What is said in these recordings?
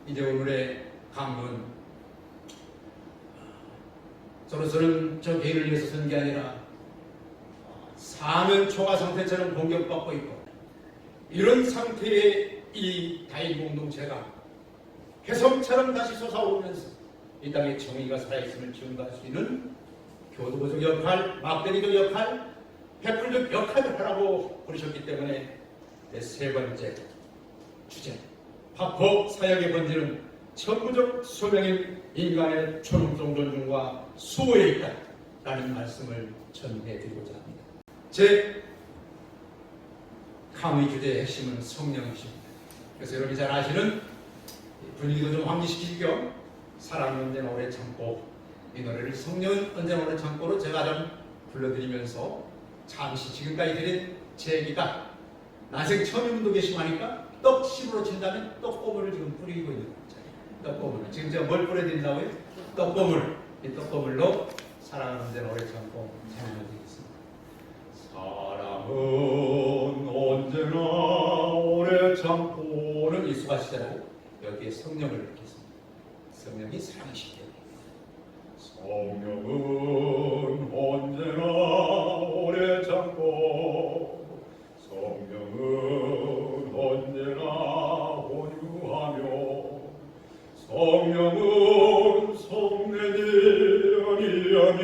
이제 오늘의 강론, 저로서는 저 개인을 위해서 쓴 게 아니라 사면 초과 상태처럼 공격받고 있고, 이런 상태의 이 다인 공동체가 해성처럼 다시 솟아오르면서 이 땅에 정의가 살아있음을 증거할 수 있는 교도보적 역할, 막대리적 역할, 베풀적 역할을 하라고 부르셨기 때문에 세 번째 주제, 파포 사역의 본질은 천부적 소명인 인간의 존엄성 존중과 수호에 있다라는 말씀을 전해드리고자 합니다. 제 강의 주제의 핵심은 성령이십니다. 그래서 여러분이 잘 아시는 분위기도 좀 환기시키기 겸 사랑은 언제나 오래 참고, 이 노래를 성령은 언제나 오래 참고로 제가 좀 불러드리면서 잠시 지금까지 드린 제 얘기가 난생 처음 분도 계시고 하니까 떡심으로 친다면 떡고물을 지금 뿌리고 있는 거잖아요. 떡고물. 지금 제가 뭘 뿌려드린다고요? 떡고물. 이 떡고물로 사랑은 언제나 오래 참고 찬양을 드리겠습니다. 사랑은 언제나 오래 참고는 이수가시대라고 여기에 성령을 넣겠습니다. 성령이 사랑이시기 때문에. 성령은 언제나 오래 참고, 성령은 언제나 온유하며, 성령은 성내니 아니하며,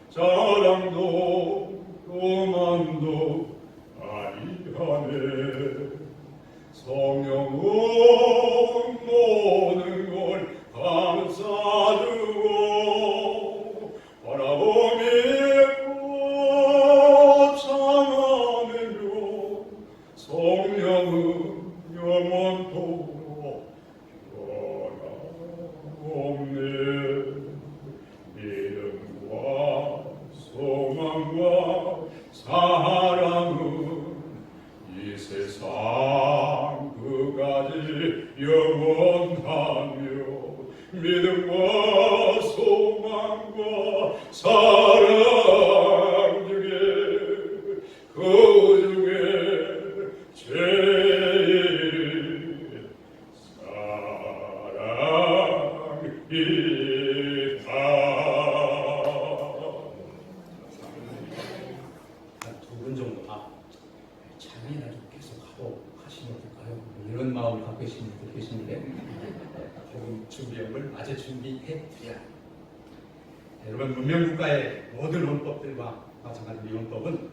자랑도 교만도 아니하네. 성령은 모든 걸 감싸주고 바라보며 참아내며, 성령은 영원토록 변함없네. 믿음과 소망과 사랑은 이 세상 그가지 영원하며, 믿음과 소망과 사랑 중에 그 중에 제일 사랑이다. 한 두 분 정도 찬양이나 좀 계속 하고 하시면 어떨까요? 이런 마음을 갖고 계신 분들 계시는데 조금 준비한 걸 마저 준비해드려야 합니다. 여러분, 문명국가의 모든 헌법들과 마찬가지로 이 헌법은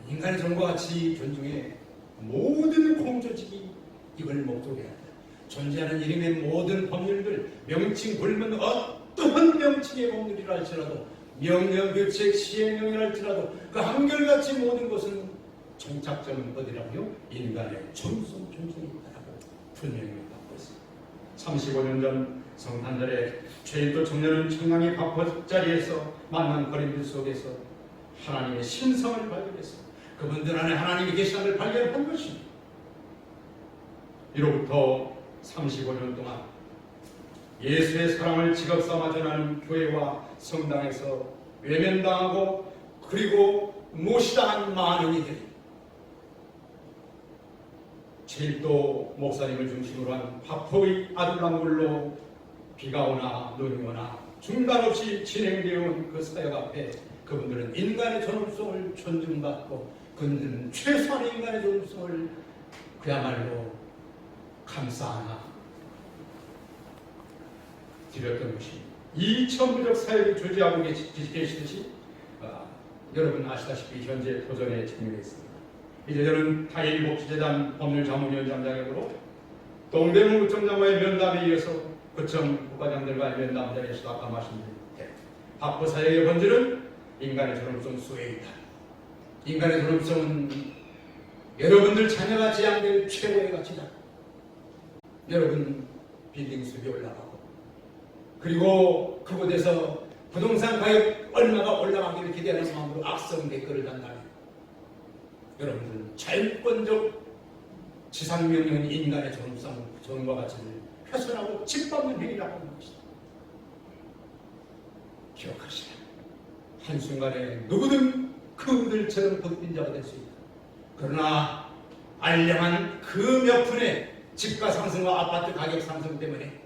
인간의 존엄과 가치 존중에 모든 공조직이 이걸 목적으로 해야 합니다. 존재하는 이름의 모든 법률들, 명칭, 불문, 어떠한 명칭의 법률이라 할지라도, 명령, 규칙, 시행령이라 할지라도 그 한결같이 모든 것은 종착점은 어디라고요? 인간의 존엄성 존중이 있다라고 분명히 받고 있습니다. 35년 전 성탄절에 죄인도 청년은 청량의 밥자리에서 만난 거린들 속에서 하나님의 신성을 발견했습니다. 그분들 안에 하나님이 계시다는 걸 발견한 것입니다. 이로부터 35년 동안 예수의 사랑을 직업 삼아 전하는 교회와 성당에서 외면당하고 그리고 무시당한 많은 이들이 제일도 목사님을 중심으로 한 파포의 아들랑굴로 비가 오나 눈이 오나 중단 없이 진행되어 온 그 사역 앞에 그분들은 인간의 존엄성을 존중받고 그분들은 최소한의 인간의 존엄성을 그야말로 감싸나 드렸던 것입니다. 이 천부적 사역이 존재하고 계시듯이 여러분 아시다시피 현재 도전에 참여해 있습니다. 이제 저는 타일복지재단 법률자문위원장 자격으로 동대문 구청장과의 면담에 이어서 구청 국과장들과의 면담 자리에서도 아까 말씀드린 때 파포 사역의 본질은 인간의 존엄성 수호에 있다. 인간의 존엄성은 여러분들 자녀가 지향될 최고의 가치다. 여러분 빌딩 숲이 올라가고 그리고 그곳에서 부동산 가격 얼마가 올라가기를 기대하는 마음으로 악성 댓글을 단다면 여러분들은 자율권적 지상명령인 인간의 존엄성, 존엄과 가치를 훼손하고 짓밟는 행위라고 하는 것이다. 기억하시라. 한순간에 누구든 그들처럼 벗긴 자가 될 수 있다. 그러나 알량한 그 몇 푼의 집가 상승과 아파트 가격 상승 때문에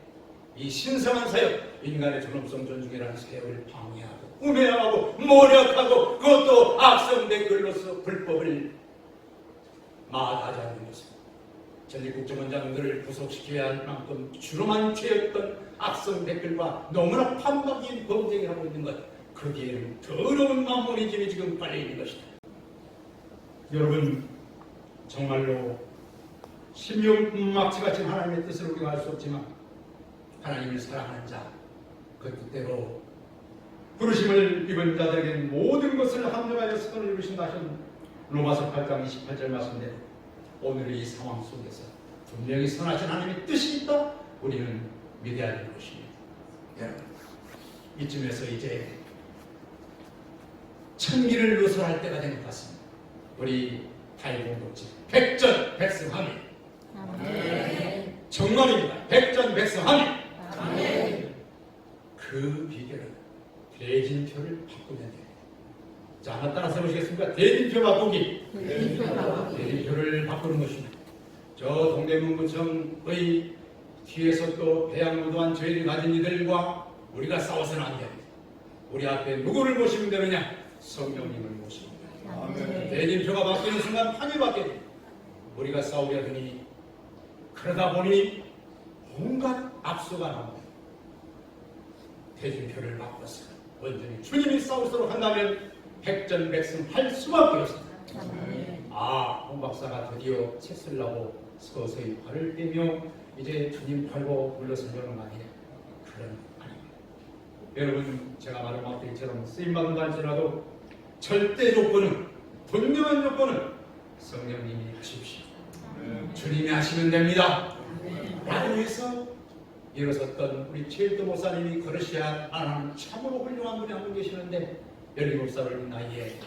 이 신성한 사역, 인간의 존엄성 존중이라는 사역을 방해하고 우매하고 모략하고 그것도 악성 댓글로서 불법을 마다하지 않는 것은 전직국정원장들을 구속시켜야 할 만큼 주로만 죄였던 악성 댓글과 너무나 판박인 범죄를 하고 있는 것, 거기에는 더러운 마모니즘이 지금 깔려 있는 것이다. 여러분, 정말로 심령막치같이 하나님의 뜻을 우리가 알 수 없지만 하나님을 사랑하는 자, 그 뜻대로 부르심을 입은 자들에게는 모든 것을 합력하여 선을 이루신다 하신 로마서 8장 28절 말씀대로 오늘 이 상황 속에서 분명히 선하신 하나님의 뜻이 있다, 우리는 믿어야 될 것입니다. 여러분, 이쯤에서 이제 천기를 누설할 때가 된 것 같습니다. 우리 타일공동체 백전백승하며 정말입니다. 백전백승하며 그 비결은 대진표를 바꾸면 돼요. 자, 하나 따라서 해보시겠습니까? 대진표 바꾸기. 대진표를 바꾸는 것입니다. 저 동대문구청의 뒤에서 또 배양무도한 죄를 가진 이들과 우리가 싸워서는 안 됩니다. 우리 앞에 누구를 모시면 되느냐? 성령님을 모시면 됩니다. 대진표가 바뀌는 순간 판이 바뀌어요. 우리가 싸우려 하니 그러다 보니 온갖 압수가 나옵니다. 대진표를 바꿔서 온전히 주님이 싸우도록 한다면 백전백승할 수밖에 없습니다. 홍 박사가 드디어 책 쓰려고 서서히 발을 떼며 이제 주님 팔고 물러서려는 거 아니냐? 그런 아닙니다. 여러분, 제가 말한 것들처럼 쓰임받은 갈지라도 절대 조건은, 분명한 조건은 성령님이 하십시오. 주님이 하시면 됩니다. 라고 해서 일어섰던 우리 최일도 목사님이 걸으셔야 하는 참으로 훌륭한 분이 한 분 계시는데, 17살 나이에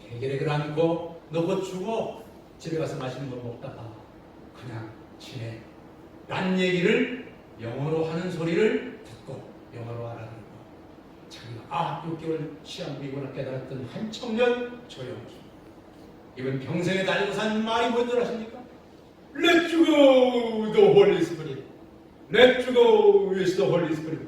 해결액을 안고 넣어주고 집에 가서 맛있는 거 먹다가 그냥 지내 란 얘기를 영어로 하는 소리를 듣고 영어로 알아듣고 자기가 6개월 시험비구나 깨달았던 한 청년 조영기. 이번 평생에 달리고 산 말이 뭔 줄 아십니까? Let you go the Holy Spirit. Let you go with the Holy Spirit.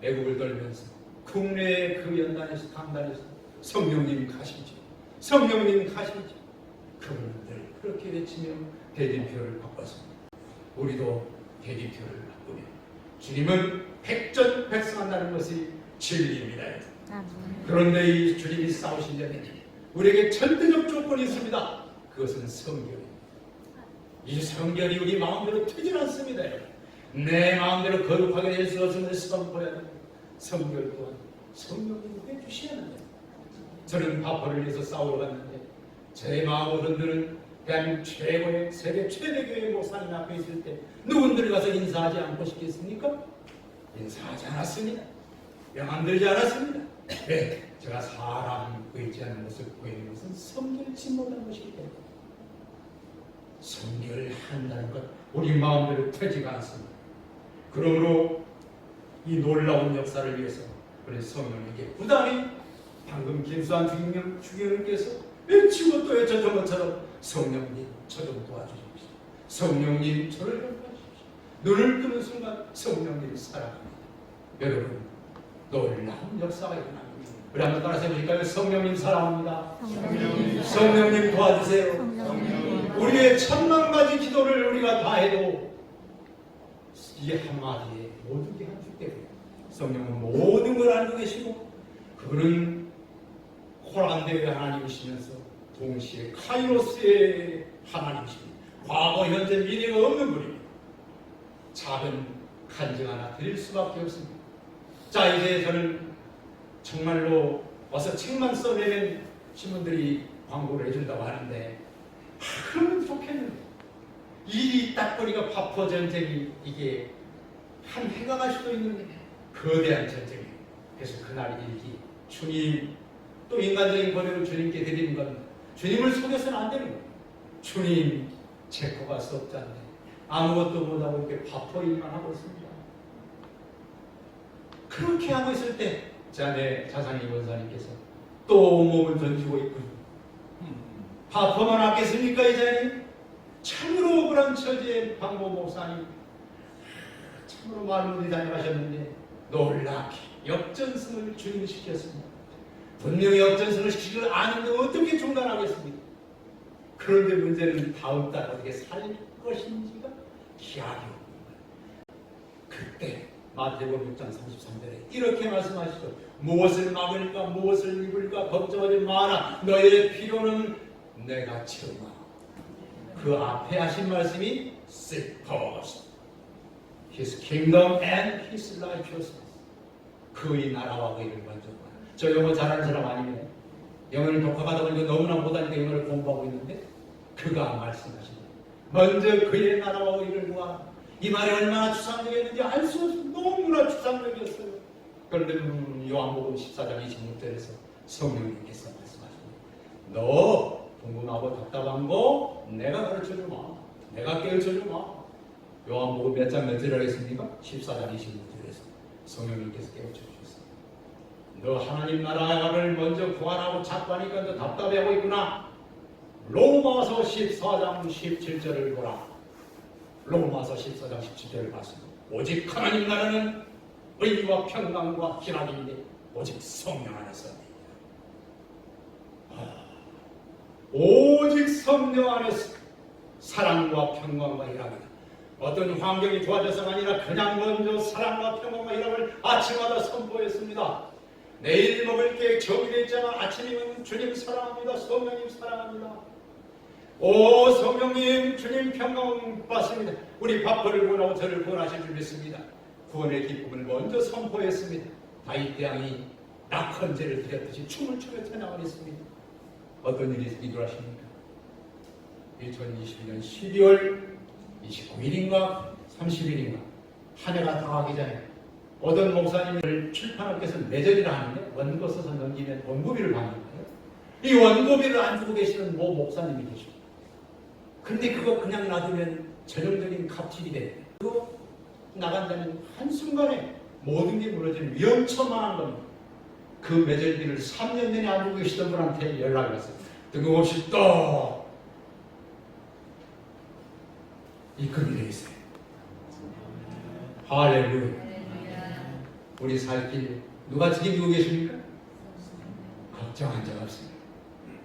애국을 떨면서 국내의 그 연단에서 강단에서 성령님 가시죠. 성령님 가시죠. 그분은 늘 그렇게 외치며 대진표를 바꿨습니다. 우리도 대진표를 바꾸며 주님은 백전백승한다는 것이 진리입니다. 그런데 이 주님이 싸우시려면 우리에게 절대적 조건이 있습니다. 그것은 성결입니다. 이 성결이 우리 마음대로 되질 않습니다. 내 마음대로 거룩하게 될 수 없음을 선포해야 됩니다. 성결 또한 성령님이 해주셔야 합니다. 저는 바포를 위해서 싸우러 갔는데 제 마음을 흔드는 대한민국 최고의 세계 최대 교회 목사님 앞에 있을 때 누군들 가서 인사하지 않고 싶겠습니까? 인사하지 않았습니다. 명함 들지 않았습니다. 왜? 제가 사람 보이지 않는 모습 보이는 것은 성결치 못한 것이기 때문에. 성결한다는 것 우리 마음대로 되지가 않습니다. 그러므로 이 놀라운 역사를 위해서 우리 성령님께 부단히 방금 김수환 주기님께서 외치고 또 외쳤던 것처럼 성령님 저 좀 도와주십시오. 성령님 저를 좀 도와주십시오. 눈을 뜨는 순간 성령님이 살아갑니다. 여러분, 놀라운 역사가 일어납니다. 우리 한번 따라서 해보실까요? 성령님 사랑합니다. 성령님 도와주세요. 우리의 천만 가지 기도를 우리가 다 해도 이 한마디에 모든 게 한줄 때문에 성령은 모든 걸 알고 계시고 그분은 호란대의 하나님이시면서 동시에 카이로스의 하나님이십니다. 과거, 현재, 미래가 없는 분입니다. 작은 간증 하나 드릴 수밖에 없습니다. 자, 이제 저는 정말로 와서 책만 써내는 신문들이 광고를 해준다고 하는데 그러면 좋겠는데 이 딱거리가 파포 전쟁이 이게 한 해가 갈 수도 있는 거대한 전쟁이에요. 그래서 그날 일기 주님 또 인간적인 권력을 주님께 드리는 건 주님을 속여서는 안 되는 거예요. 주님 제 코가 썩잖네. 아무것도 못하고 이렇게 파포 일만 하고 있습니다. 그렇게 하고 있을 때 자네 자상희 원사님께서 또 몸을 던지고 있군요. 파퍼만 아꼈습니까 이자님? 참으로 억울한 처지의 박모 목사님, 참으로 말문이 다녀가셨는데 놀랍게 역전승을 주님이 시켰습니다. 분명히 역전승을 시키지 않은데 어떻게 중단하겠습니까? 그런데 문제는 다음 달 어떻게 살 것인지가 기약이 옵니다. 그때 마태복음 6장 33절에 이렇게 말씀하시죠. 무엇을 막을까 무엇을 입을까 걱정하지 마라. 너의 필요는 내가 채우마. 그 앞에 하신 말씀이 Seek first His kingdom and His righteousness. 그의 나라와 그의 먼저 봐. 저 영어 잘하는 사람 아니네. 영어를 독학하다 보니까 너무나 못하니까 영어를 공부하고 있는데 그가 말씀하십니다. 먼저 그의 나라와 의를 구하라. 이 말이 얼마나 추상적이었는지 알 수 없이 너무나 추상적이었어요. 그런데 요한복음 14장 26절에서 성령님께서 말씀하십니다. 너 궁금하고 답답한 거 내가 가르쳐주마. 내가 깨우쳐주마. 요한복음 몇 장 몇 절 하겠습니까? 14장 26절에서 성령님께서 깨우쳐주셨습니다. 너 하나님 나라를 먼저 구하라고 자꾸 하니까 너 답답해하고 있구나. 로마서 14장 17절을 보라. 로마서 14장 17절을 봤습니다. 오직 하나님 나라는 의와 평강과 희락인데 오직 성령 안에서 오직 성령 안에서 사랑과 평강과 희락이다. 어떤 환경이 도와줘서가 아니라 그냥 먼저 사랑과 평강과 희락을 아침마다 선포했습니다. 내일 먹을 게 정해졌지만 아침이면 주님 사랑합니다. 성령님 사랑합니다. 오 성령님 주님 평강 받습니다. 우리 바퍼를 구원하고 저를 구원하실 줄 믿습니다. 구원의 기쁨을 먼저 선포했습니다. 다윗 왕이 낙헌제를 드렸듯이 춤을 추며 찬양을 했습니다. 어떤 일이 일어나십니까? 2022년 12월 29일인가 30일인가 한 해가 다 가기 전에 어떤 목사님을 출판업계에서 매절이라 하는데 원고 써서 넘기면 원고비를 받는 거예요. 이 원고비를 안 주고 계시는 모 목사님이 계십니다. 근데 그거 그냥 놔두면 전형적인 갑질이 돼요. 그거 나간다면 한순간에 모든 게 무너지는 위험천만한 겁니다. 그 매절비를 3년 내내 안 주고 계시던 분한테 연락이 왔어요. 뜬금없이 또 입금이 되어 있어요. 할렐루야. 우리 살 길 누가 책임지고 계십니까? 걱정한 적 없습니다.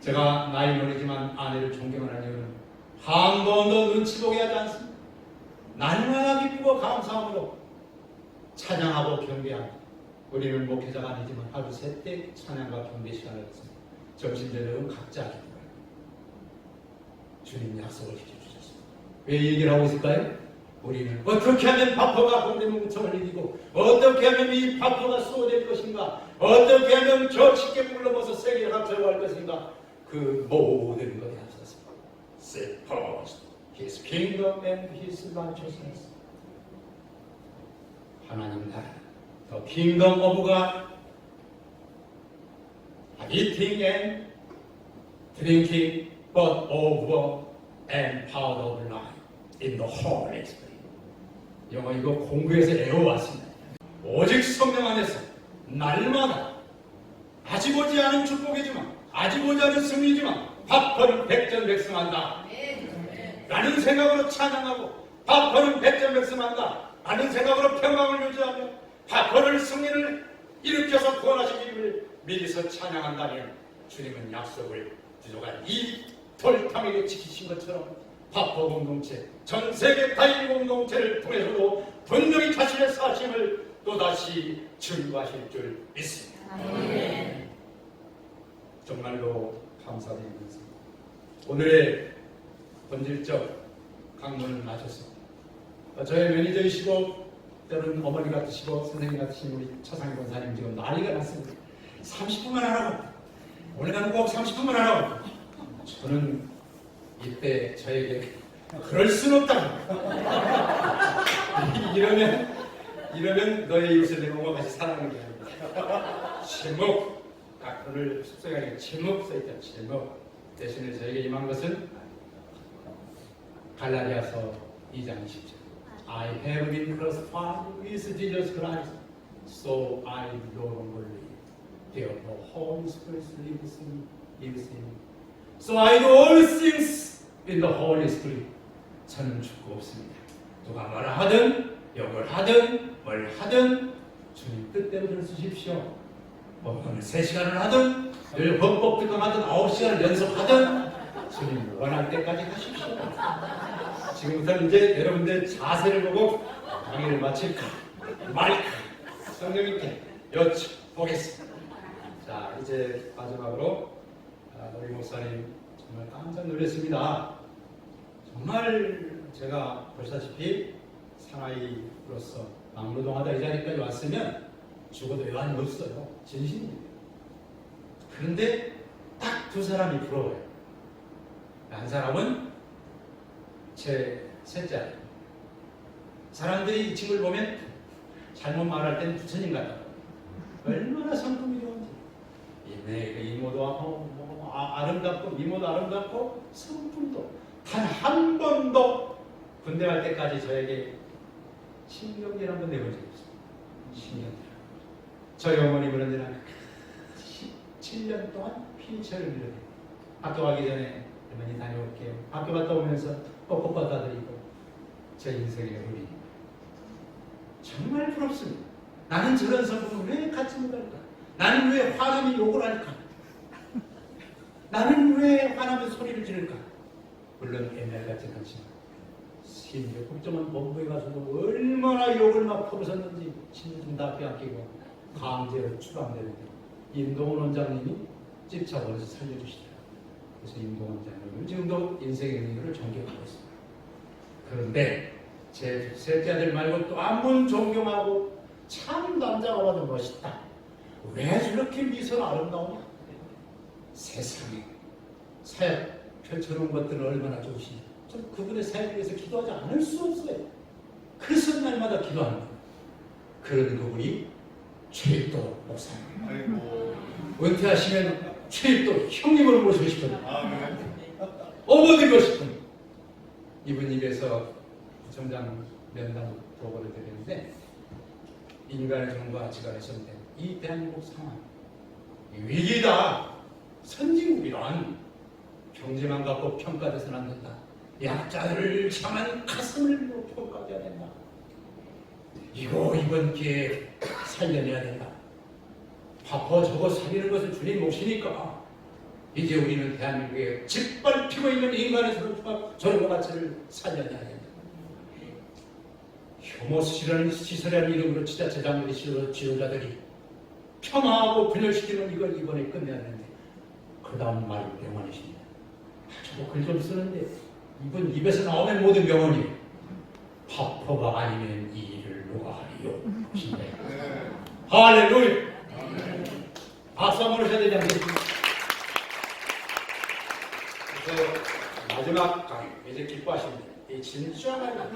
제가 나이 어리지만 아내를 존경하는 이유는 한 번도 눈치 보게 하지 않습니다. 날마다 기쁘고 감사함으로 찬양하고 경배합니다. 우리는 목회자가 아니지만 하루 셋째 찬양과 경배 시간을 갖습니다. 점심 저녁은 각자 기도해요. 주님 약속을 지켜주셨습니다. 왜 얘기를 하고 있을까요? 우리는 어떻게 하면 바퍼가 공동체를 이기고 어떻게 하면 이 바퍼가 수호될 것인가, 어떻게 하면 저 쉽게 물러버서 세계를 합쳐갈 것인가, 그 모든 것에 앞서서 Seek first His kingdom and His righteousness. 하나님 나라, the kingdom of God, eating and drinking, but over and power of life in the Holy Spirit. 영어 이거 공부해서 애워왔습니다. 오직 성령 안에서 날마다 아직 오지 않은 축복이지만 아직 오지 않은 승리지만 바퍼는 백전백승한다 라는 생각으로 찬양하고 바퍼는 백전백승한다 라는 생각으로 평강을 유지하며 바퍼를 승리를 일으켜서 구원하시기를 미리서 찬양한다면 주님은 약속을 부족한 이 돌담에게 지키신 것처럼 바퍼 공동체, 전 세계 다일 공동체를 통해서도 분명히 자신의 사심을 또다시 증거하실 줄 믿습니다. 아멘. 정말로 감사드리면서 오늘의 본질적 강론을 마쳤습니다. 저의 매니저이시고 때로는 어머니 같으시고 선생님 같으신 우리 차상희 권사님 지금 난리가 났습니다. 30분만 하라고, 오늘은 꼭 30분만 하라고. 저는 이때 저에게 그럴 순 없다. 이러면 너의 이웃을 내 몸과 같이 사랑하는 게 아닙니다. 제목, 오늘 숙소에 가니까 제목 써있다. 제목 대신에 저에게 임한 것은 갈라디아서 2장 20절. I have been crucified with Jesus Christ, so I no longer live. Therefore, Holy Spirit lives in me. So I do all things in the Holy Spirit. 저는 죽고 없습니다. 누가 뭐라 하든 욕을 하든 뭘 하든 주님 뜻대로 들으십시오. 법문을 3시간을 하든 늘 헌법 특강하든 9시간을 연습하든 주님 원할 때까지 하십시오. 지금부터 이제 여러분들 자세를 보고 강의를 마칠까 말까 성령님께 여쭤보겠습니다. 자, 이제 마지막으로 우리 목사님 정말 깜짝 놀랐습니다. 정말 제가 보시다시피 사나이로서 막노동하다 이 자리까지 왔으면 죽어도 여한이 없어요. 진심입니다. 그런데 딱 두 사람이 부러워요. 한 사람은 제 셋째 아들. 사람들이 이 친구를 보면 잘못 말할 때는 부처님 같다. 얼마나 성품이 좋은지. 이모도 아름답고 미모도 아름답고 성품도 단 한 번도 군대 갈 때까지 저에게 신경질 한 번 내본 적이 없어요. 신경질. 저희 어머님은 언제나 17년 동안 피처를 밀어내요. 학교 가기 전에 어머니 다녀올게요. 학교 갔다 오면서 뽀뽀 받아드리고 제 인생의 우리 정말 부럽습니다. 나는 저런 성품을 왜 갖지 못할까? 나는 왜 화나면 욕을 할까? 나는 왜 화나면 소리를 지를까? 물론 옛날 같진 않지만 심지어 국정원 본부에 가서도 얼마나 욕을 막 퍼부었는지 신분 다 빼앗기고 강제로 추방되는데 임동원 원장님이 찝차원에서 살려주시더라고요. 그래서 임동원 원장님은 지금도 인생의 의미를 존경하고 있습니다. 그런데 제 셋째 아들 말고 또 한 분 존경하고 참 남자가 봐도 멋있다. 왜 저렇게 미소가 아름다우냐? 세상에 사역 펼쳐놓은 것들은 얼마나 좋으시냐. 전 그분의 사역을 위해서 기도하지 않을 수 없어요. 그래서 날마다 기도합니다. 그런 그분이 최일도 목사님. 은퇴하시면 최일도 형님으로 모시고 싶은 어머니고 싶은 이분 입에서 부총장 면담 보고를 드렸는데 인간의 정과 가치관에서 이 대한민국 상황 위기다. 선진국이란 경제만 갖고 평가돼서는 안 된다. 약자들을 향한 가슴을 평가해야 된다. 이번 기회에 살려내야 된다. 바빠 저거 살리는 것은 주님 몫이니까 이제 우리는 대한민국에 짓밟히고 있는 인간의 저런 가치를 살려내야 된다. 혐오시라는 시설이라는 이름으로 지자체 장들이 지도자들이 폄하하고 분열시키는 이걸 이번에 끝내야 되는데 그 다음 말이 명언이십니다. 저도 글 좀 쓰는데 이번 입에서 나오는 모든 명언이 파퍼가 아니면 이 일을 누가 하리요. 할렐루야. 박수 한번 하셔야 되지 않겠습니까? 그래서 마지막 강의 이제 기뻐하십니다. 이 진짜 말이에요.